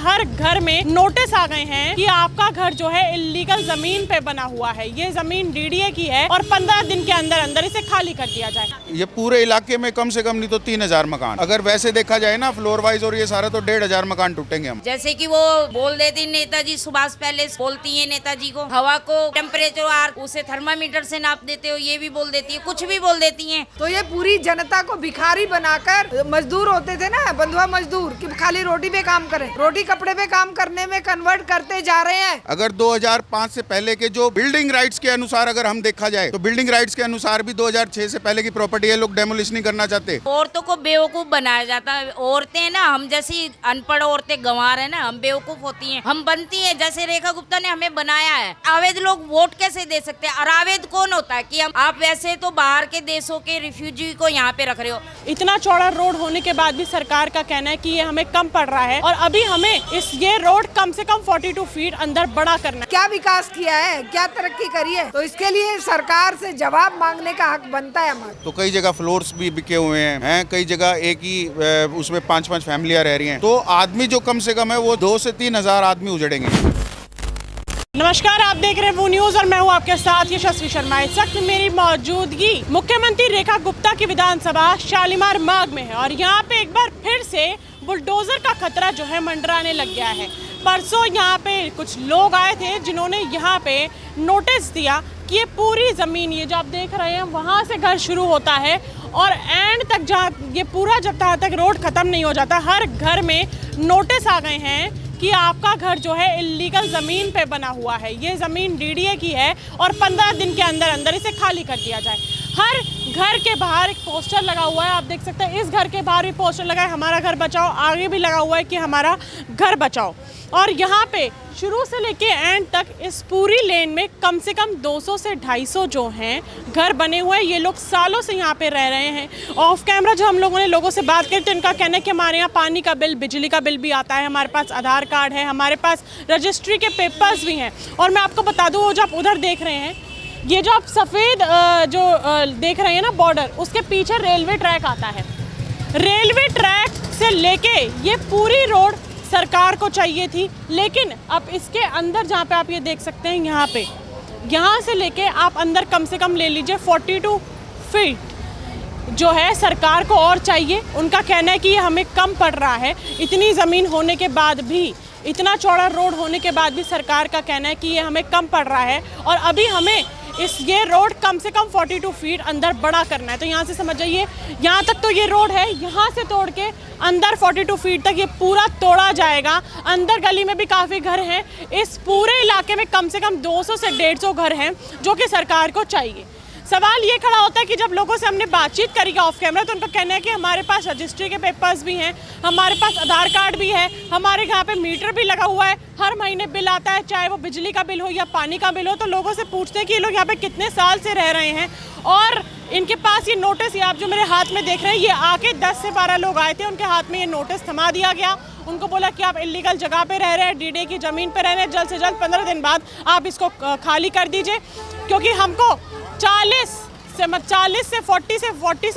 हर घर में नोटिस आ गए हैं कि आपका घर जो है इल्लीगल जमीन पे बना हुआ है, ये जमीन डीडीए की है और 15 दिन के अंदर अंदर इसे खाली कर दिया जाए। ये पूरे इलाके में कम से कम नहीं तो 3000 मकान, अगर वैसे देखा जाए ना फ्लोर वाइज और ये सारा, तो 1500 मकान टूटेंगे हम। जैसे कि वो बोल देती नेताजी सुभाष पैलेस बोलती है नेताजी को, हवा को टेम्परेचर उसे थर्मामीटर से नाप देते हो, ये भी बोल देती है, कुछ भी बोल देती है। तो ये पूरी जनता को भिखारी बनाकर, मजदूर होते थे ना बंधुआ मजदूर, कि खाली रोटी पे काम करें, रोटी कपड़े पे काम करने में कन्वर्ट करते जा रहे हैं। अगर 2005 से पहले के जो बिल्डिंग राइट्स के अनुसार अगर हम देखा जाए तो बिल्डिंग राइट्स के अनुसार भी 2006 से पहले की प्रॉपर्टी है लोग डेमोलिश नहीं करना चाहते। औरतों को बेवकूफ बनाया जाता है। औरतें ना, हम जैसी अनपढ़ औरतें गंवार है ना, हम बेवकूफ होती हैं, हम बनती हैं जैसे रेखा गुप्ता ने हमें बनाया है। अवैध लोग वोट कैसे दे सकते हैं? और अवैध कौन होता है कि हम, आप वैसे तो बाहर के देशों के रिफ्यूजी को यहाँ पे रख रहे हो। इतना चौड़ा रोड होने के बाद भी सरकार का कहना है कि ये हमें कम पड़ रहा है और अभी हमें ये रोड कम से कम 42 फीट अंदर बड़ा करना है। क्या विकास किया है, क्या तरक्की करी है, तो इसके लिए सरकार से जवाब मांगने का हक बनता है हमारा। तो कई जगह फ्लोर्स भी बिके हुए हैं, कई जगह एक ही उसमें 5-5 फैमिलियां रह रही हैं, तो आदमी जो कम से कम है वो 2 से 3 हजार आदमी उजड़ेंगे। नमस्कार, आप देख रहे हैं वो न्यूज और मैं हूं आपके साथ यशस्वी शर्मा। इस वक्त मेरी मौजूदगी मुख्यमंत्री रेखा गुप्ता की विधानसभा शालीमार मार्ग में है और यहाँ पे एक बार फिर से बुलडोजर का खतरा जो है मंडराने लग गया है। परसों यहाँ पे कुछ लोग आए थे जिन्होंने यहाँ पे नोटिस दिया कि ये पूरी ज़मीन, ये जो आप देख रहे हैं वहाँ से घर शुरू होता है और एंड तक जहाँ ये पूरा जब तक रोड ख़त्म नहीं हो जाता, हर घर में नोटिस आ गए हैं कि आपका घर जो है इल्लीगल ज़मीन पे बना हुआ है, ये ज़मीन डीडीए की है और 15 दिन के अंदर अंदर इसे खाली कर दिया जाए। हर घर के बाहर एक पोस्टर लगा हुआ है, आप देख सकते हैं। इस घर के बाहर भी पोस्टर लगा है, हमारा घर बचाओ, आगे भी लगा हुआ है कि हमारा घर बचाओ। और यहाँ पे शुरू से लेके एंड तक इस पूरी लेन में कम से कम 200 से 250 जो हैं घर बने हुए हैं। ये लोग सालों से यहाँ पे रह रहे हैं। ऑफ कैमरा जो हम लोगों ने लोगों से बात करी तो इनका कहना है कि हमारे यहाँ पानी का बिल, बिजली का बिल भी आता है, हमारे पास आधार कार्ड है, हमारे पास रजिस्ट्री के पेपर्स भी हैं। और मैं आपको बता दूँ, वो जो आप उधर देख रहे हैं, ये जो आप सफ़ेद जो देख रहे हैं ना बॉर्डर, उसके पीछे रेलवे ट्रैक आता है। रेलवे ट्रैक से लेके ये पूरी रोड सरकार को चाहिए थी, लेकिन अब इसके अंदर जहाँ पे आप ये देख सकते हैं, यहाँ से लेके आप अंदर कम से कम ले लीजिए 42 फीट जो है सरकार को और चाहिए। उनका कहना है कि ये हमें कम पड़ रहा है। इतनी ज़मीन होने के बाद भी, इतना चौड़ा रोड होने के बाद भी सरकार का कहना है कि ये हमें कम पड़ रहा है और अभी हमें ये रोड कम से कम 42 फीट अंदर बड़ा करना है। तो यहाँ से समझ जाइए, यहाँ तक तो ये रोड है, यहाँ से तोड़ के अंदर 42 फीट तक ये पूरा तोड़ा जाएगा। अंदर गली में भी काफ़ी घर हैं। इस पूरे इलाके में कम से कम 200 से 150 घर हैं जो कि सरकार को चाहिए। सवाल ये खड़ा होता है कि जब लोगों से हमने बातचीत करी ऑफ कैमरा तो उनका कहना है कि हमारे पास रजिस्ट्री के पेपर्स भी हैं, हमारे पास आधार कार्ड भी है, हमारे यहाँ पे मीटर भी लगा हुआ है, हर महीने बिल आता है, चाहे वो बिजली का बिल हो या पानी का बिल हो। तो लोगों से पूछते हैं कि ये लोग यहाँ पे कितने साल से रह रहे हैं और इनके पास ये नोटिस, ये आप जो मेरे हाथ में देख रहे हैं, ये आके 10 से 12 लोग आए थे, उनके हाथ में ये नोटिस थमा दिया गया। उनको बोला कि आप इल्लीगल जगह पे रह रहे हैं, डीडीए की ज़मीन पे रह रहे हैं, जल्द से जल्द 15 दिन बाद आप इसको खाली कर दीजिए, क्योंकि हमको 40 से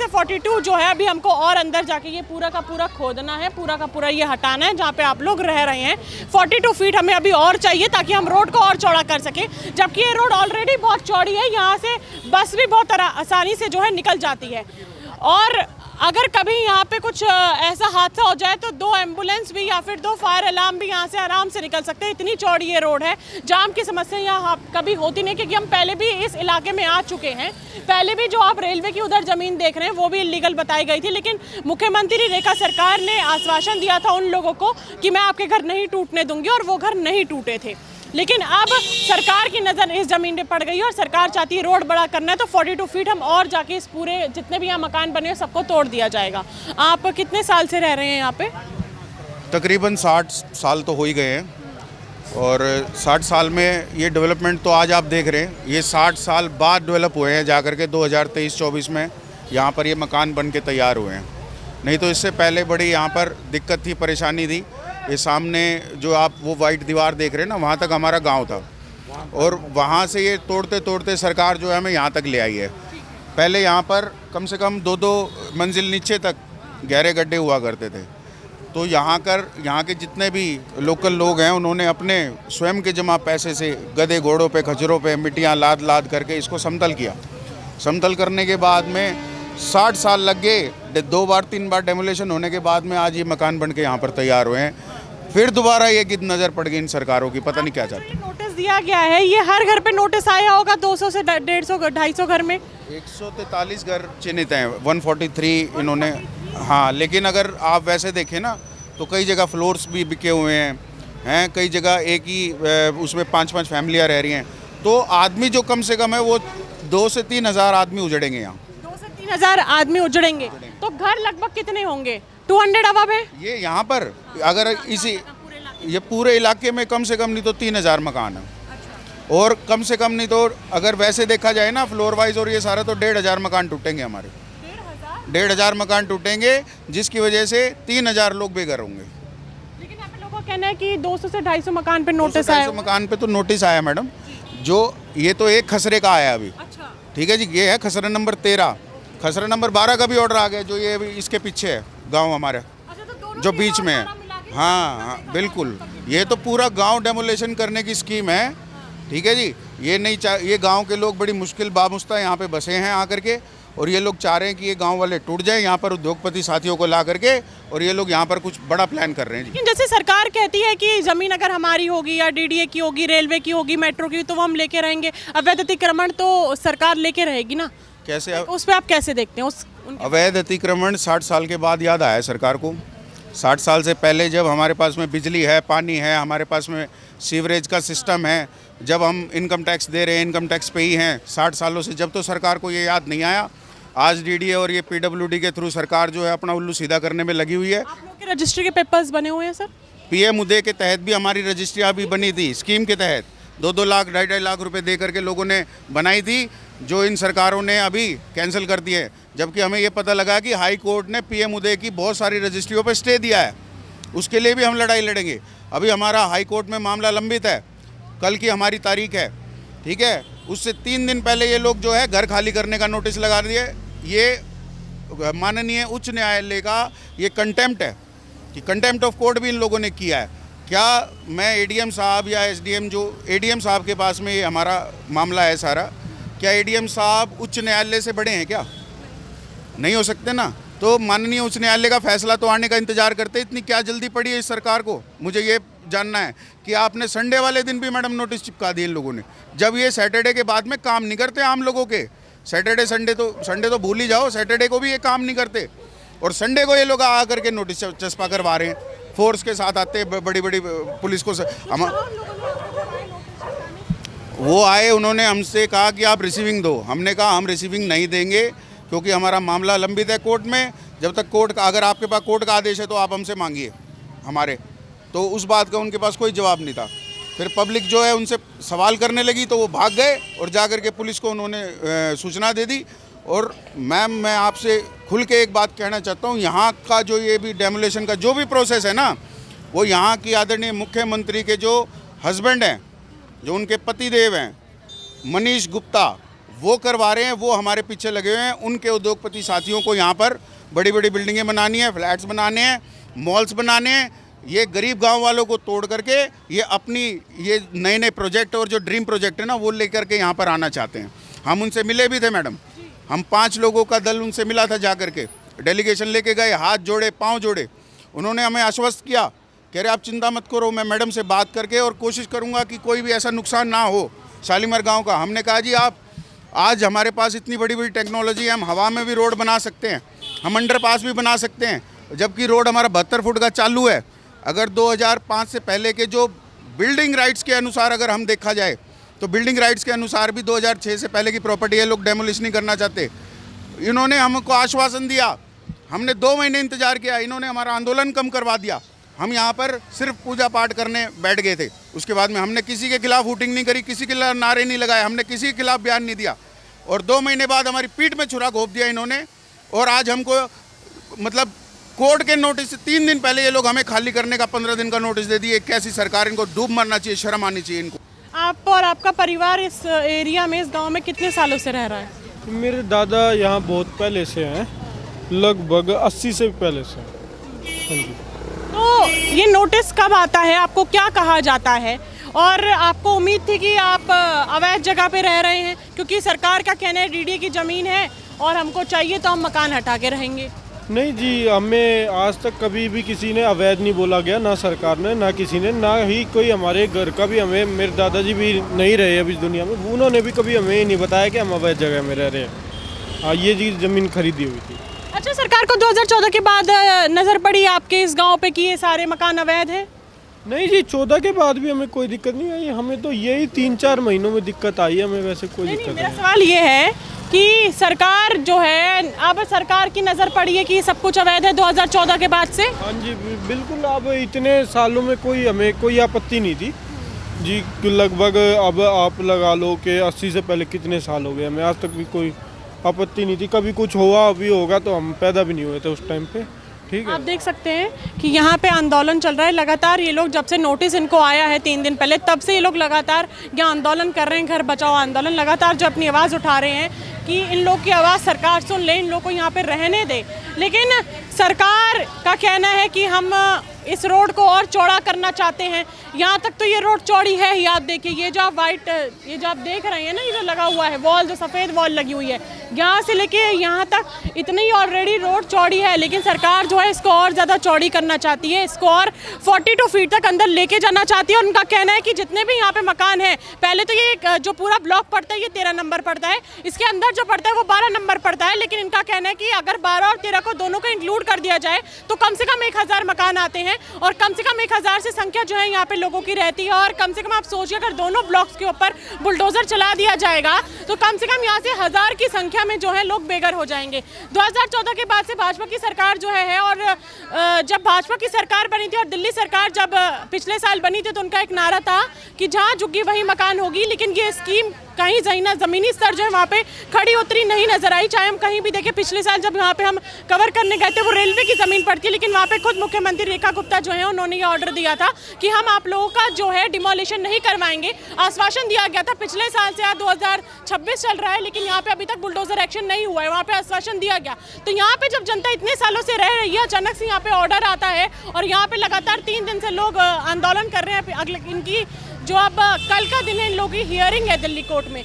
42 जो है अभी हमको और अंदर जाके ये पूरा का पूरा खोदना है, पूरा का पूरा ये हटाना है जहाँ पे आप लोग रह रहे हैं। 42 फीट हमें अभी और चाहिए ताकि हम रोड को और चौड़ा कर सकें, जबकि ये रोड ऑलरेडी बहुत चौड़ी है। यहाँ से बस भी बहुत आसानी से जो है निकल जाती है और अगर कभी यहाँ पे कुछ ऐसा हादसा हो जाए तो 2 एम्बुलेंस भी या फिर 2 फायर अलार्म भी यहाँ से आराम से निकल सकते हैं। इतनी चौड़ी ये रोड है। जाम की समस्या यहाँ कभी होती नहीं, क्योंकि हम पहले भी इस इलाके में आ चुके हैं। पहले भी जो आप रेलवे की उधर ज़मीन देख रहे हैं वो भी इलीगल बताई गई थी, लेकिन मुख्यमंत्री रेखा सरकार ने आश्वासन दिया था उन लोगों को कि मैं आपके घर नहीं टूटने दूंगी और वो घर नहीं टूटे थे। लेकिन अब सरकार की नज़र इस ज़मीन पे पड़ गई है और सरकार चाहती है रोड बड़ा करना है, तो 42 फीट हम और जाके इस पूरे जितने भी यहाँ मकान बने हैं सबको तोड़ दिया जाएगा। आप कितने साल से रह रहे हैं यहाँ पे? तकरीबन 60 साल तो हो ही गए हैं और 60 साल में ये डेवलपमेंट तो आज आप देख रहे हैं, ये 60 साल बाद डेवलप हुए हैं जाकर के 2023-24 में यहाँ पर ये मकान बन के तैयार हुए हैं। नहीं तो इससे पहले बड़ी यहाँ पर दिक्कत थी, परेशानी थी। ये सामने जो आप वो वाइट दीवार देख रहे हैं ना, वहाँ तक हमारा गांव था और वहाँ से ये तोड़ते तोड़ते सरकार जो है हमें यहाँ तक ले आई है। पहले यहाँ पर कम से कम 2-2 मंजिल नीचे तक गहरे गड्ढे हुआ करते थे। तो यहाँ के जितने भी लोकल लोग हैं उन्होंने अपने स्वयं के जमा पैसे से गधे घोड़ों पे खच्चरों पे मिट्टियाँ लाद लाद करके इसको समतल किया। समतल करने के बाद में 60 साल लग गए, 2 बार 3 बार डेमोलेशन होने के बाद में आज ये मकान बन के यहाँ पर तैयार हुए हैं। फिर दोबारा ये गिद्ध नज़र पड़ गई इन सरकारों की, पता नहीं क्या चाहती। ये नोटिस दिया गया है, ये हर घर पे नोटिस आया होगा, 200 से 150 250 घर में 143 घर चिन्हित हैं, 143 इन्होंने। हाँ, लेकिन अगर आप वैसे देखें ना तो कई जगह फ्लोर्स भी बिके हुए हैं, कई जगह एक ही उसमें 5-5 फैमिलियाँ रह रही हैं। तो आदमी जो कम से कम है वो 2 से 3 हज़ार आदमी उजड़ेंगे यहाँ। 2 से 3 हज़ार आदमी उजड़ेंगे। तो घर लगभग कितने होंगे? 200 अबव है ये यहाँ पर। अगर इसी ये पूरे इलाके में कम से कम नहीं तो 3,000 मकान है। और कम से कम नहीं तो अगर वैसे देखा जाए ना फ्लोर वाइज और ये सारा, तो 1,500 मकान टूटेंगे हमारे। 1,500 मकान टूटेंगे, जिसकी वजह से 3,000 लोग बेघर होंगे। लेकिन यहाँ पे लोगों का कहना है कि 200 से 250 मकान पे नोटिस आया। 200 मकान पे तो नोटिस आया मैडम, जो ये तो एक खसरे का आया अभी। अच्छा, ठीक है जी, ये है खसरा नंबर 13। खसरा नंबर 12 का भी ऑर्डर आ गया, जो ये अभी इसके पीछे है गांव हमारे, अच्छा, तो दोनों जो बीच में है। हाँ, बिल्कुल, ये तो पूरा गांव डेमोलेशन करने की स्कीम है। ठीक है जी, ये गांव के लोग बड़ी मुश्किल बामुश्ता यहाँ पे बसे हैं आकर के, और ये लोग चाह रहे हैं कि ये गांव वाले टूट जाएं, यहाँ पर उद्योगपति साथियों को ला करके, और ये लोग यहाँ पर कुछ बड़ा प्लान कर रहे हैं जी। लेकिन जैसे सरकार कहती है कि ज़मीन अगर हमारी होगी या डीडीए की होगी, रेलवे की होगी, मेट्रो की, तो वो हम लेके रहेंगे। अवैध अतिक्रमण तो सरकार लेके रहेगी ना, कैसे उस पर आप कैसे देखते हैं? अवैध अतिक्रमण 60 साल के बाद याद आया सरकार को। 60 साल से पहले जब हमारे पास में बिजली है, पानी है, हमारे पास में सीवरेज का सिस्टम है, जब हम इनकम टैक्स दे रहे हैं, इनकम टैक्स पे ही हैं 60 सालों से, जब तो सरकार को ये याद नहीं आया। आज डीडीए और ये पीडब्ल्यूडी के थ्रू सरकार जो है अपना उल्लू सीधा करने में लगी हुई है। आप लोगों के रजिस्ट्री के पेपर्स बने हुए हैं सर? पीएम उदय के तहत भी हमारी रजिस्ट्रियाँ भी बनी थी, स्कीम के तहत 2-2 लाख 2.5 लाख रुपए दे करके लोगों ने बनाई थी, जो इन सरकारों ने अभी कैंसिल कर दिए। जबकि हमें ये पता लगा कि हाई कोर्ट ने पीएम उदय की बहुत सारी रजिस्ट्रियों पर स्टे दिया है, उसके लिए भी हम लड़ाई लड़ेंगे। अभी हमारा हाई कोर्ट में मामला लंबित है, कल की हमारी तारीख है। ठीक है, उससे 3 दिन पहले ये लोग जो है घर खाली करने का नोटिस लगा दिए। ये माननीय उच्च न्यायालय का ये कंटेम्प्ट है कि कंटेम्प्ट ऑफ कोर्ट भी इन लोगों ने किया है। क्या मैं एडीएम साहब या एसडीएम, जो एडीएम साहब के पास में ये हमारा मामला है सारा, क्या एडीएम साहब उच्च न्यायालय से बड़े हैं क्या? नहीं हो सकते ना। तो माननीय उच्च न्यायालय का फैसला तो आने का इंतजार करते, इतनी क्या जल्दी पड़ी है इस सरकार को? मुझे ये जानना है कि आपने संडे वाले दिन भी मैडम नोटिस चिपका दिए इन लोगों ने, जब ये सैटरडे के बाद में काम नहीं करते आम लोगों के। सैटरडे संडे तो भूल ही जाओ, सैटरडे को भी ये काम नहीं करते, और संडे को ये लोग आ करके नोटिस चस्पा करवा रहे हैं। फोर्स के साथ आते, बड़ी बड़ी पुलिस को हम वो आए, उन्होंने हमसे कहा कि आप रिसीविंग दो। हमने कहा हम रिसीविंग नहीं देंगे, क्योंकि हमारा मामला लंबित है कोर्ट में। जब तक कोर्ट का, अगर आपके पास कोर्ट का आदेश है तो आप हमसे मांगिए हमारे। तो उस बात का उनके पास कोई जवाब नहीं था। फिर पब्लिक जो है उनसे सवाल करने लगी, तो वो भाग गए और जाकर के पुलिस को उन्होंने सूचना दे दी। और मैम, मैं आपसे खुल के एक बात कहना चाहता हूँ, यहाँ का जो ये भी डेमोलेशन का जो भी प्रोसेस है ना, वो यहाँ की आदरणीय मुख्यमंत्री के जो हस्बैंड हैं, जो उनके पति देव हैं, मनीष गुप्ता, वो करवा रहे हैं। वो हमारे पीछे लगे हुए हैं। उनके उद्योगपति साथियों को यहाँ पर बड़ी बड़ी बिल्डिंगें बनानी है, फ्लैट्स बनाने हैं, मॉल्स बनाने हैं। ये गरीब गांव वालों को तोड़ करके ये अपनी ये नए नए प्रोजेक्ट और जो ड्रीम प्रोजेक्ट है ना, वो लेकर के यहाँ पर आना चाहते हैं। हम उनसे मिले भी थे मैडम, हम 5 लोगों का दल उनसे मिला था, जा करके डेलीगेशन लेके गए, हाथ जोड़े, पाँव जोड़े। उन्होंने हमें आश्वस्त किया, कह रहे आप चिंता मत करो, मैं मैडम से बात करके और कोशिश करूँगा कि कोई भी ऐसा नुकसान ना हो शालीमार गाँव का। हमने कहा जी, आप आज हमारे पास इतनी बड़ी बड़ी टेक्नोलॉजी है, हम हवा में भी रोड बना सकते हैं, हम अंडरपास भी बना सकते हैं, जबकि रोड हमारा 72 फुट का चालू है। अगर 2005 से पहले के जो बिल्डिंग राइट्स के अनुसार अगर हम देखा जाए, तो बिल्डिंग राइट्स के अनुसार भी 2006 से पहले की प्रॉपर्टी है, लोग डेमोलिश नहीं करना चाहते। इन्होंने हमको आश्वासन दिया, हमने 2 महीने इंतजार किया, इन्होंने हमारा आंदोलन कम करवा दिया। हम यहाँ पर सिर्फ पूजा पाठ करने बैठ गए थे। उसके बाद में हमने किसी के खिलाफ वोटिंग नहीं करी, किसी के खिलाफ नारे नहीं लगाए, हमने किसी के खिलाफ बयान नहीं दिया। और 2 महीने बाद हमारी पीठ में छुरा घोंप दिया इन्होंने। और आज हमको मतलब कोर्ट के नोटिस से 3 दिन पहले ये लोग हमें खाली करने का 15 दिन का नोटिस दे दिए। कैसी सरकार, इनको डूब मरना चाहिए, शर्म आनी चाहिए इनको। आप और आपका परिवार इस एरिया में, इस गांव में कितने सालों से रह रहा है? मेरे दादा यहाँ बहुत पहले से हैं, लगभग 80 से पहले से। हाँ जी। तो ये नोटिस कब आता है, आपको क्या कहा जाता है, और आपको उम्मीद थी कि आप अवैध जगह पे रह रहे हैं? क्योंकि सरकार का कहना है डीडीए की ज़मीन है और हमको चाहिए तो हम मकान हटा के रहेंगे। नहीं जी, हमें आज तक कभी भी किसी ने अवैध नहीं बोला गया, ना सरकार ने, ना किसी ने, ना ही कोई हमारे घर का भी। हमें, मेरे दादाजी भी नहीं रहे अभी दुनिया में, उन्होंने भी कभी हमें नहीं बताया कि हम अवैध जगह में रह रहे हैं। हाँ, ये चीज़ ज़मीन खरीदी हुई थी। अच्छा, सरकार को 2014 के बाद नज़र पड़ी आपके इस गांव पे कि ये सारे मकान अवैध हैं? नहीं जी, 14 के बाद भी हमें कोई दिक्कत नहीं आई। हमें तो यही 3-4 महीनों में दिक्कत आई है, हमें वैसे कोई नहीं, दिक्कत मेरा नहीं। सवाल ये है कि सरकार जो है, अब सरकार की नज़र पड़ी है कि सब कुछ अवैध है 2014 के बाद से? हाँ जी, बिल्कुल। अब इतने सालों में हमें कोई आपत्ति नहीं थी जी। लगभग अब आप लगा लो कि 80 से पहले कितने साल हो गए, हमें आज तक भी कोई आपत्ति नहीं थी। कभी कुछ हुआ, अभी होगा, तो हम पैदा भी नहीं हुए थे उस टाइम पे। ठीक है, आप देख सकते हैं कि यहाँ पे आंदोलन चल रहा है लगातार। ये लोग जब से नोटिस इनको आया है 3 दिन पहले, तब से ये लोग लगातार यहाँ आंदोलन कर रहे हैं, घर बचाओ आंदोलन, लगातार जो अपनी आवाज़ उठा रहे हैं कि इन लोग की आवाज़ सरकार सुन ले, इन लोग को यहाँ पे रहने दे। लेकिन सरकार का कहना है कि हम इस रोड को और चौड़ा करना चाहते हैं। यहाँ तक तो ये रोड चौड़ी है ही, आप देखिए ये जो आप देख रहे हैं ना, ये जो लगा हुआ है वॉल, जो सफ़ेद वॉल लगी हुई है, यहाँ से लेके यहाँ तक इतनी ऑलरेडी रोड चौड़ी है। लेकिन सरकार जो है इसको और ज़्यादा चौड़ी करना चाहती है, इसको और 42 फीट तक अंदर लेके जाना चाहती है। और उनका कहना है कि जितने भी यहाँ पे मकान हैं, पहले तो ये जो पूरा ब्लॉक पड़ता है ये 13 नंबर पड़ता है, इसके अंदर जो पड़ता है वो 12 नंबर पड़ता है। लेकिन इनका कहना है कि अगर 12 और 13 को दोनों को इंक्लूड कर दिया जाए तो कम से कम 1000 मकान आते हैं, और कम से कम 1000 से संख्या जो है यहाँ पे लोगों की रहती है। और कम से कम आप सोचिए, अगर दोनों ब्लॉक्स के ऊपर बुलडोजर चला दिया जाएगा तो कम से कम यहाँ से 1000 की संख्या में जो है लोग बेघर हो जाएंगे। 2014 के बाद से भाजपा की सरकार जो है, और जब भाजपा की सरकार बनी थी और दिल्ली सरकार जब पिछले साल बनी थी, तो उनका एक नारा था कि जहाँ झुग्गी वहीं मकान होगी। लेकिन ये स्कीम कहीं ज़मीनी स्तर जो है वहाँ पे खड़ी उतरी नहीं नजर आई। चाहे हम कहीं भी देखें, पिछले साल जब यहाँ पे हम कवर करने गए थे वो रेलवे की ज़मीन पड़ती है, लेकिन वहाँ पे खुद मुख्यमंत्री रेखा गुप्ता जो है उन्होंने ये ऑर्डर दिया था कि हम आप लोगों का जो है डिमोलिशन नहीं करवाएंगे। आश्वासन दिया गया था पिछले साल से, आज 2026 चल रहा है, लेकिन यहाँ पे अभी तक बुलडोजर एक्शन नहीं हुआ है। वहाँ पे आश्वासन दिया गया, तो यहाँ पे जब जनता इतने सालों से रह रही है, अचानक से यहाँ पे ऑर्डर आता है और यहाँ पे लगातार 3 दिन से लोग आंदोलन कर रहे हैं। अगले इनकी जो अब कल का दिन है, इन लोगों की हियरिंग है दिल्ली कोर्ट में।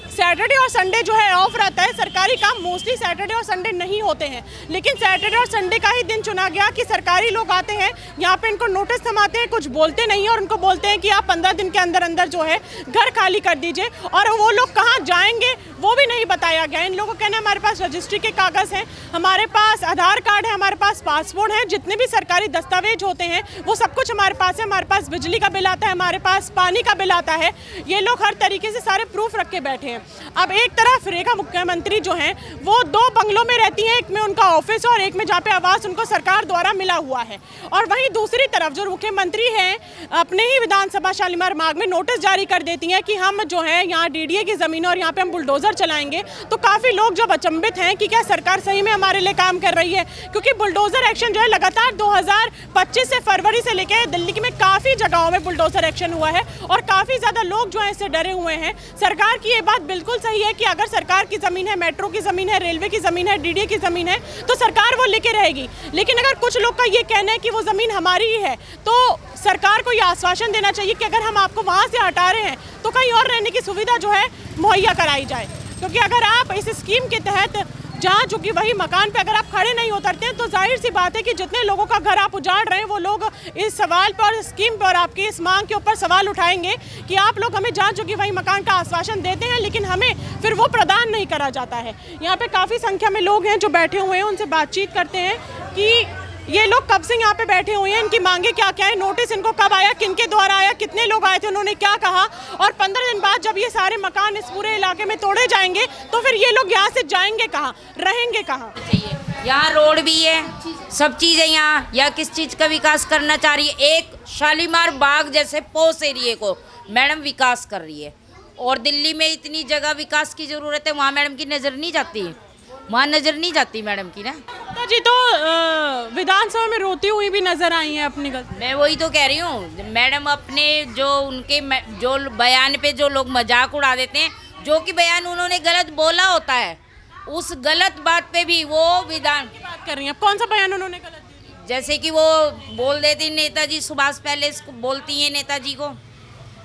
सैटरडे और संडे जो है ऑफ रहता है, सरकारी काम मोस्टली सैटरडे और संडे नहीं होते हैं, लेकिन सैटरडे और संडे का ही दिन चुना गया कि सरकारी लोग आते हैं यहाँ पे, इनको नोटिस थमाते हैं, कुछ बोलते नहीं है और उनको बोलते हैं कि आप 15 दिन के अंदर अंदर जो है घर खाली कर दीजिए। और वो लोग कहाँ जाएंगे वो भी नहीं बताया गया। इन लोगों को कहना है हमारे पास रजिस्ट्री के कागज़ हैं, हमारे पास आधार कार्ड है, हमारे पास पासपोर्ट है, जितने भी सरकारी दस्तावेज होते हैं वो सब कुछ हमारे पास है, हमारे पास बिजली का बिल आता है, हमारे पास पानी का बिल आता है। ये लोग हर तरीके से सारे प्रूफ रख के बैठे हैं। अब एक तरफ रेखा मुख्यमंत्री जो हैं वो 2 बंगलों में रहती हैं, एक में उनका ऑफिस और एक में जहाँ पे आवास उनको सरकार द्वारा मिला हुआ है, और वहीं दूसरी तरफ जो मुख्यमंत्री हैं अपने ही विधानसभा शालीमार बाग में नोटिस जारी कर देती हैं कि हम जो है यहाँ डीडीए की ज़मीन और यहाँ पे हम बुलडोज़र चलाएंगे। तो काफ़ी लोग जब अचंभित हैं कि क्या सरकार सही में हमारे लिए काम कर रही है, क्योंकि बुलडोज़र एक्शन जो है लगातार 2025 से फरवरी से लेकर दिल्ली में काफ़ी जगहों में बुलडोज़र एक्शन हुआ है और काफ़ी ज़्यादा लोग जो है इससे डरे हुए हैं। सरकार की ये बात बिल्कुल सही है कि अगर सरकार की ज़मीन है, मेट्रो की ज़मीन है, रेलवे की ज़मीन है, डीडीए की ज़मीन है, तो सरकार वो लेके रहेगी। लेकिन अगर कुछ लोग का ये कहना है कि वो ज़मीन हमारी ही है, तो सरकार को ये आश्वासन देना चाहिए कि अगर हम आपको वहाँ से हटा रहे हैं तो कहीं और रहने की सुविधा जो है मुहैया कराई जाए। क्योंकि अगर आप इस स्कीम के तहत जहाँ चूँकि वही मकान पे अगर आप खड़े नहीं उतरते हैं, तो जाहिर सी बात है कि जितने लोगों का घर आप उजाड़ रहे हैं वो लोग इस सवाल पर, इस स्कीम पर, आपकी इस मांग के ऊपर सवाल उठाएंगे कि आप लोग हमें जहाँ चूँकि वही मकान का आश्वासन देते हैं लेकिन हमें फिर वो प्रदान नहीं करा जाता है। यहाँ पे काफ़ी संख्या में लोग हैं जो बैठे हुए हैं, उनसे बातचीत करते हैं कि ये लोग कब से यहाँ पे बैठे हुए हैं, इनकी मांगे क्या क्या है, नोटिस इनको कब आया, किनके द्वारा आया, कितने लोग आए थे, उन्होंने क्या कहा, और 15 दिन बाद जब ये सारे मकान इस पूरे इलाके में तोड़े जाएंगे तो फिर ये लोग यहाँ से जाएंगे कहाँ, रहेंगे कहाँ। यहाँ रोड भी है, सब चीज़ है यहाँ, या किस चीज़ का विकास करना चाह रही है। एक शालीमार बाग जैसे पोस एरिए को मैडम विकास कर रही है, और दिल्ली में इतनी जगह विकास की ज़रूरत है, वहाँ मैडम की नज़र नहीं जाती, वहाँ नज़र नहीं जाती मैडम की ना। जी तो विधानसभा में रोती हुई भी नजर आई हैं अपनी गलती। मैं वही तो कह रही हूँ, मैडम अपने जो उनके जो बयान पे जो लोग मजाक उड़ा देते हैं, जो कि बयान उन्होंने गलत बोला होता है, उस गलत बात पे भी वो विधान बात कर रही हैं। कौन सा बयान उन्होंने गलत दिया? जैसे कि वो बोल देती नेताजी सुभाष पैलेस को बोलती हैं नेताजी को,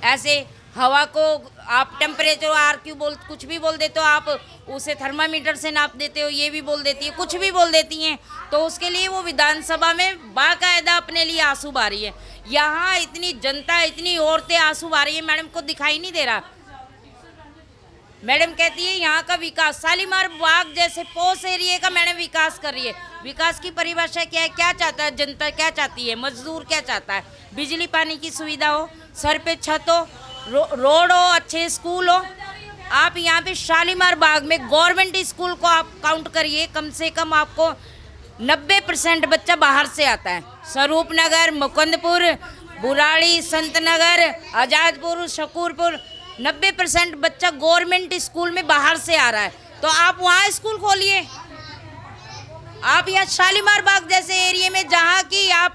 ऐसे हवा को आप टेम्परेचर आरक्यू बोल कुछ भी बोल देते हो, आप उसे थर्मामीटर से नाप देते हो, ये भी बोल देती है, कुछ भी बोल देती हैं। तो उसके लिए वो विधानसभा में बाकायदा अपने लिए आंसू बहा रही है। यहाँ इतनी जनता, इतनी औरतें आंसू बहा रही है, मैडम को दिखाई नहीं दे रहा। मैडम कहती है यहाँ का विकास, शालीमार बाग जैसे पोस्ट एरिया का मैडम विकास कर रही है। विकास की परिभाषा क्या है? क्या चाहता है जनता, क्या चाहती है, मजदूर क्या चाहता है? बिजली पानी की सुविधा हो, सर पे छत हो, रोड हो, अच्छे स्कूल हो। आप यहाँ पे शालीमार बाग में गवर्नमेंट स्कूल को आप काउंट करिए, कम से कम आपको 90% बच्चा बाहर से आता है। स्वरूप नगर, मुकुंदपुर, बुराड़ी, संत नगर, आजादपुर, शकूरपुर, 90% बच्चा गवर्नमेंट स्कूल में बाहर से आ रहा है। तो आप वहाँ स्कूल खोलिए। आप यहाँ शालीमार बाग जैसे एरिया में जहाँ की आप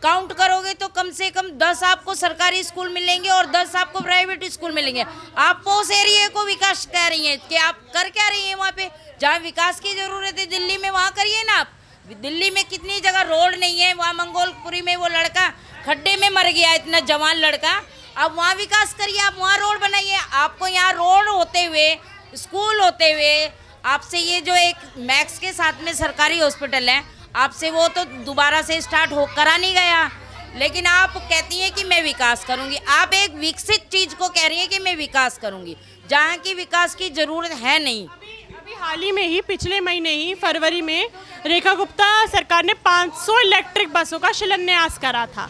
काउंट करोगे तो कम से कम 10 आपको सरकारी स्कूल मिलेंगे और 10 आपको प्राइवेट स्कूल मिलेंगे। आप उस एरिया को विकास कह रही हैं कि आप कर क्या रही हैं? वहाँ पे जहाँ विकास की जरूरत है दिल्ली में, वहाँ करिए ना आप। दिल्ली में कितनी जगह रोड नहीं है, वहाँ मंगोलपुरी में वो लड़का खड्डे में मर गया, इतना जवान लड़का। आप वहाँ विकास करिए, आप वहाँ रोड बनाइए। आपको यहाँ रोड होते हुए, स्कूल होते हुए, आपसे ये जो एक मैक्स के साथ में सरकारी हॉस्पिटल है, आपसे वो तो दोबारा से स्टार्ट हो करा नहीं गया, लेकिन आप कहती हैं कि मैं विकास करूंगी। आप एक विकसित चीज को कह रही हैं कि मैं विकास करूंगी, जहाँ की विकास की जरूरत है नहीं। अभी हाल ही में ही पिछले महीने ही फरवरी में रेखा गुप्ता सरकार ने 500 इलेक्ट्रिक बसों का शिलान्यास करा था,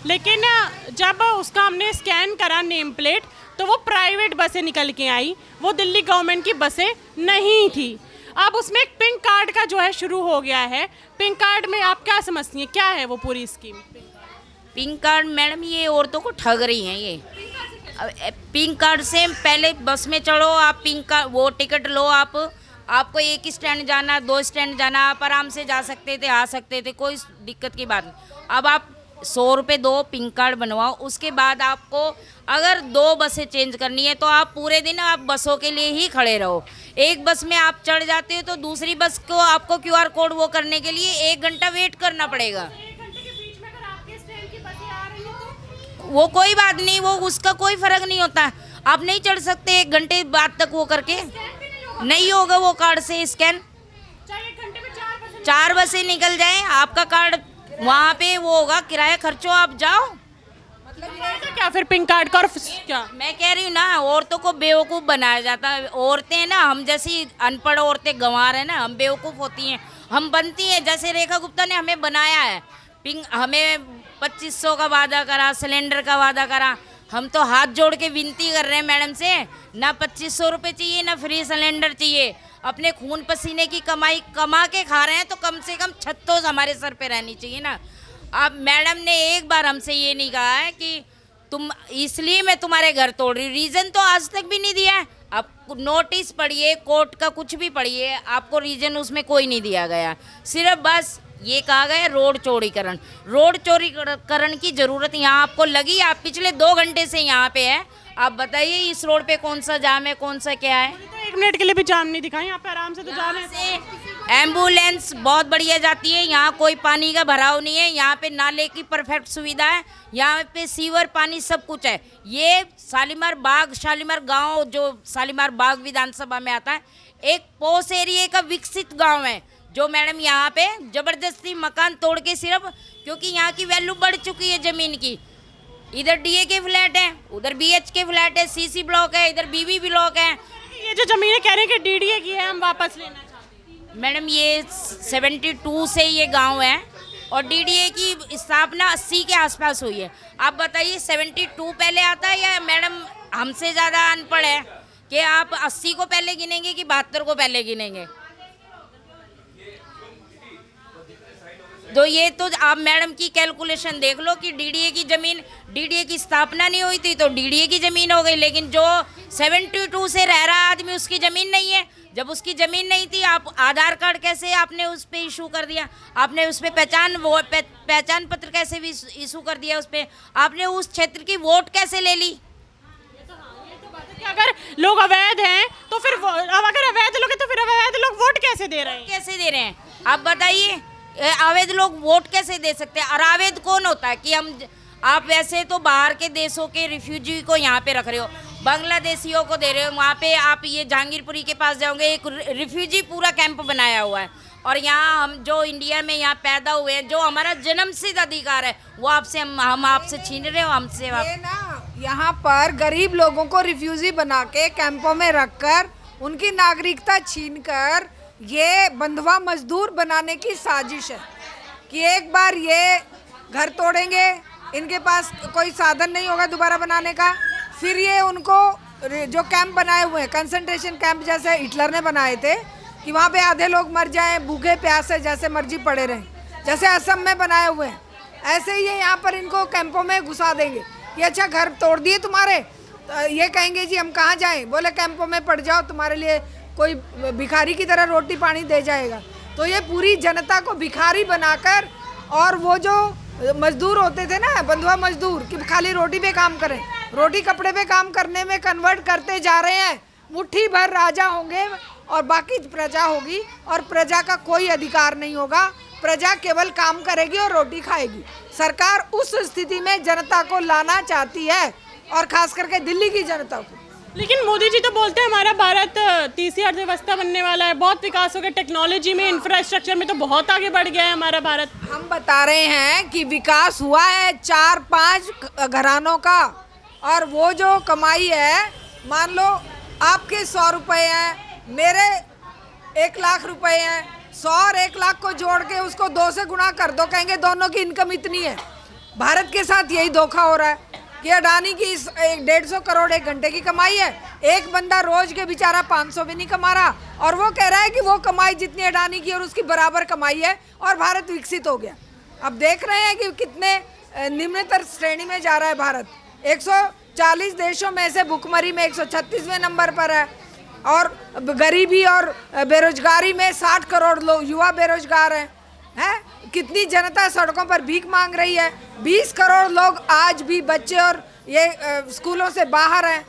लेकिन जब उसका हमने स्कैन करा नेम प्लेट तो वो प्राइवेट बसें निकल के आई, वो दिल्ली गवर्नमेंट की बसें नहीं थी। अब उसमें एक पिंक कार्ड का जो है शुरू हो गया है। पिंक कार्ड में आप क्या समझती हैं, क्या है वो पूरी स्कीम? पिंक कार्ड मैडम ये औरतों को ठग रही हैं ये। पिंक कार्ड से पहले बस में चढ़ो, आप पिंक कार्ड वो टिकट लो, आपको एक स्टैंड जाना, 2 स्टैंड जाना, आप आराम से जा सकते थे, आ सकते थे, कोई दिक्कत की बात नहीं। अब आप 100 रुपये दो, पिंक कार्ड बनवाओ, उसके बाद आपको अगर 2 बसें चेंज करनी है तो आप पूरे दिन आप बसों के लिए ही खड़े रहो। एक बस में आप चढ़ जाते हो तो दूसरी बस को आपको QR कोड वो करने के लिए 1 घंटा वेट करना पड़ेगा। वो कोई बात नहीं, वो उसका कोई फर्क नहीं होता। आप नहीं चढ़ सकते 1 घंटे बाद तक वो करके, नहीं होगा वो कार्ड से स्कैन। 4 बसें निकल जाए, आपका कार्ड वहाँ पे वो होगा, किराया खर्चो, आप जाओ। मतलब क्या फिर पिंक कार्ड का? और क्या मैं कह रही हूँ ना, औरतों को बेवकूफ़ बनाया जाता है। औरतें ना, हम जैसी अनपढ़ औरतें गंवार है ना, हम बेवकूफ़ होती हैं, हम बनती हैं। जैसे रेखा गुप्ता ने हमें बनाया है, हमें 2500 का वादा करा, सिलेंडर का वादा करा। हम तो हाथ जोड़ के विनती कर रहे हैं मैडम से, ना 2500 रुपये चाहिए, ना फ्री सिलेंडर चाहिए। अपने खून पसीने की कमाई कमा के खा रहे हैं तो कम से कम छत तो हमारे सर पे रहनी चाहिए ना। अब मैडम ने एक बार हमसे ये नहीं कहा है कि तुम इसलिए मैं तुम्हारे घर तोड़ रही, रीज़न तो आज तक भी नहीं दिया है। आप नोटिस पढ़िए, कोर्ट का कुछ भी पढ़िए, आपको रीज़न उसमें कोई नहीं दिया गया। सिर्फ बस ये कहा गया रोड चौड़ीकरण। रोड चौड़ीकरण की ज़रूरत यहाँ आपको लगी? आप पिछले 2 घंटे से यहाँ पे है, आप बताइए इस रोड पे कौन सा जाम है, कौन सा क्या है? तो 1 मिनट के लिए भी जाम नहीं दिखा, यहाँ पे आराम से तो जाम है। एम्बुलेंस बहुत बढ़िया जाती है, यहाँ कोई पानी का भराव नहीं है, यहाँ पे नाले की परफेक्ट सुविधा है, यहाँ पे सीवर पानी सब कुछ है। ये शालीमार बाग, शालीमार गांव जो शालीमार बाग विधानसभा में आता है, एक पोस्ट एरिया का विकसित गांव है, जो मैडम यहाँ पे जबरदस्ती मकान तोड़ के, सिर्फ क्योंकि यहाँ की वैल्यू बढ़ चुकी है ज़मीन की। इधर DA के फ्लैट है, उधर BH के फ्लैट है, CC ब्लॉक है, इधर BB ब्लॉक है। ये जो जमीनें कह रहे हैं कि DDA की है, हम वापस लेना चाहते हैं। मैडम ये 72 से ये गांव है और DDA की स्थापना 80 के आसपास हुई है। आप बताइए 72 पहले आता है या मैडम हमसे ज़्यादा अनपढ़ है कि आप 80 को पहले गिनेंगे कि 72 को पहले गिनेंगे? तो ये तो आप मैडम की कैलकुलेशन देख लो कि DDA की ज़मीन, DDA की स्थापना नहीं हुई थी तो DDA की ज़मीन हो गई, लेकिन जो 72 से रह रहा आदमी उसकी ज़मीन नहीं है। जब उसकी ज़मीन नहीं थी, आप आधार कार्ड कैसे आपने उस पर इशू कर दिया? आपने उस पर पहचान पत्र कैसे भी इशू कर दिया? उस पर आपने उस क्षेत्र की वोट कैसे ले ली? कि अगर लोग अवैध हैं तो फिर अगर अवैध लोग हैं तो फिर अवैध लोग वोट कैसे दे रहे हैं? कैसे दे रहे हैं आप बताइए? अवैध लोग वोट कैसे दे सकते हैं? और अवैध कौन होता है कि आप वैसे तो बाहर के देशों के रिफ्यूजी को यहाँ पे रख रहे हो, बांग्लादेशियों को दे रहे हो। वहाँ पे आप ये जहांगीरपुरी के पास जाओगे, एक रिफ्यूजी पूरा कैंप बनाया हुआ है। और यहाँ हम जो इंडिया में यहाँ पैदा हुए हैं, जो हमारा जन्मसिद्ध अधिकार है, वो आपसे हम आपसे छीन रहे हो। हमसे ये ना यहाँ पर गरीब लोगों को रिफ्यूजी बना के कैंपों में रखकर उनकी नागरिकता छीनकर ये बंधुआ मजदूर बनाने की साजिश है कि एक बार ये घर तोड़ेंगे, इनके पास कोई साधन नहीं होगा दोबारा बनाने का, फिर ये उनको जो कैंप बनाए हुए हैं, कंसंट्रेशन कैंप जैसे हिटलर ने बनाए थे कि वहाँ पे आधे लोग मर जाएं भूखे प्यासे, जैसे मर्जी पड़े रहें, जैसे असम में बनाए हुए हैं, ऐसे ही ये यहाँ पर इनको कैंपों में घुसा देंगे कि अच्छा घर तोड़ दिए तुम्हारे, ये कहेंगे जी हम कहाँ जाएं, बोले कैंपों में पड़ जाओ, तुम्हारे लिए कोई भिखारी की तरह रोटी पानी दे जाएगा। तो ये पूरी जनता को भिखारी बनाकर, और वो जो मजदूर होते थे ना, बंधुआ मजदूर, कि खाली रोटी पे काम करें, रोटी कपड़े पे काम करने में कन्वर्ट करते जा रहे हैं। मुट्ठी भर राजा होंगे और बाकी प्रजा होगी, और प्रजा का कोई अधिकार नहीं होगा। प्रजा केवल काम करेगी और रोटी खाएगी। सरकार उस स्थिति में जनता को लाना चाहती है, और खास करके दिल्ली की जनता को। लेकिन मोदी जी तो बोलते हैं हमारा भारत तीसरी अर्थव्यवस्था बनने वाला है, बहुत विकास हो गया, टेक्नोलॉजी में, इंफ्रास्ट्रक्चर में तो बहुत आगे बढ़ गया है हमारा भारत। हम बता रहे हैं कि विकास हुआ है 4-5 घरानों का, और वो जो कमाई है, मान लो आपके 100 रुपये हैं, मेरे 1 लाख रुपए हैं, 100 और 1 लाख को जोड़ के उसको 2 से गुणा कर दो, कहेंगे दोनों की इनकम इतनी है। भारत के साथ यही धोखा हो रहा है कि अडानी की 150 करोड़ 1 घंटे की कमाई है, एक बंदा रोज के बेचारा 500 भी नहीं कमा रहा, और वो कह रहा है कि वो कमाई जितनी अडानी की और उसकी बराबर कमाई है, और भारत विकसित हो गया। अब देख रहे हैं कि कितने निम्नतर श्रेणी में जा रहा है भारत। 140 देशों में से भुखमरी में 136वें नंबर पर है, और गरीबी और बेरोजगारी में 60 करोड़ लोग युवा बेरोजगार हैं। कितनी जनता सड़कों पर भीख मांग रही है। 20 करोड़ लोग आज भी बच्चे और ये स्कूलों से बाहर हैं।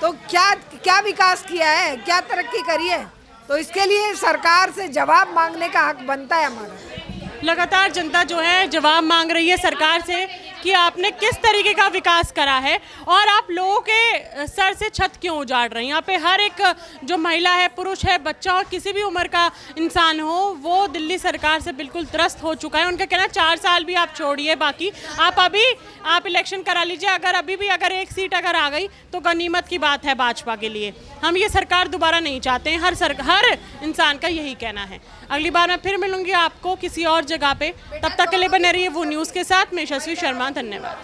तो क्या विकास किया है, क्या तरक्की करी है? तो इसके लिए सरकार से जवाब मांगने का हक बनता है हमारा। लगातार जनता जो है जवाब मांग रही है सरकार से कि आपने किस तरीके का विकास करा है, और आप लोगों के सर से छत क्यों उजाड़ रहे हैं। यहाँ पे हर एक जो महिला है, पुरुष है, बच्चा और किसी भी उम्र का इंसान हो, वो दिल्ली सरकार से बिल्कुल त्रस्त हो चुका है। उनका कहना 4 साल भी आप छोड़िए, बाकी आप इलेक्शन करा लीजिए, अगर एक सीट अगर आ गई तो गनीमत की बात है भाजपा के लिए। हम ये सरकार दोबारा नहीं चाहते हैं, हर इंसान का यही कहना है। अगली बार मैं फिर मिलूंगी आपको किसी और जगह पे, तब तक के लिए बने रहिए वो न्यूज़ के साथ। मैं यशस्वी शर्मा, धन्यवाद।